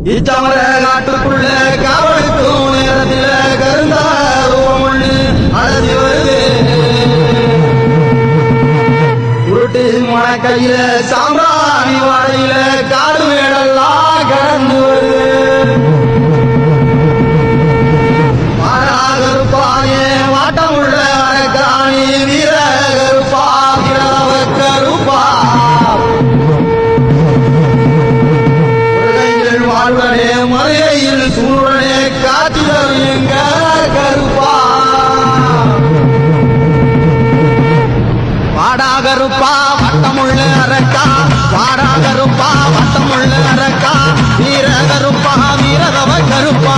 இச்சமர காட்டுக்குள்ள காவலுக்கும் நேரத்தில் கருந்தாருவம் அழைச்சி வருது உருட்டு மணக்கையில சாம்பிராணி வாழையில காடு மேடெல்லாம் கடந்து வருது கருப்பாயே வாட்டமுள்ள அரக்காணி வீர கருப்பா கிழவ கருப்பா வாழ்வனே மறையில் சூழனே காட்சி தருங்க கருப்பா வாடா கருப்பா வட்டமுள்ள அரக்கா வாடா கருப்பா வட்டமுள்ள அரக்கா வீர கருப்பா வீரதவ கருப்பா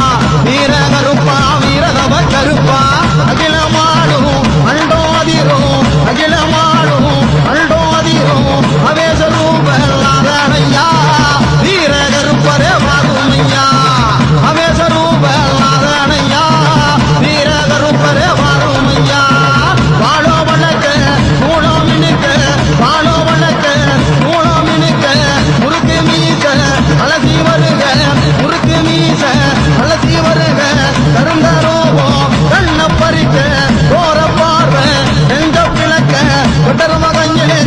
வீர கருப்பா வீரதவ கருப்பா அகிலமாடும் அண்டோதிரும் அகிலமாடும் அண்டோதிரும் அவேசரூபல்லாதனையா வீர கருப்பரே வாருமையா அவேசரூபல்லாதனையா வீர கருப்பரே வாருமையா வாழோ வழக்க மூளோ மினுக்க வாழோ வழக்க மூளோ மினுக்க முறுக்கு மீச அலசி வருக முறுக்கு மீச அலசி வருக கருந்த ரோபம் கண்ண பறிக்க போற பார்வை எங்க பிளக்க கொட்டர மகஞ்சே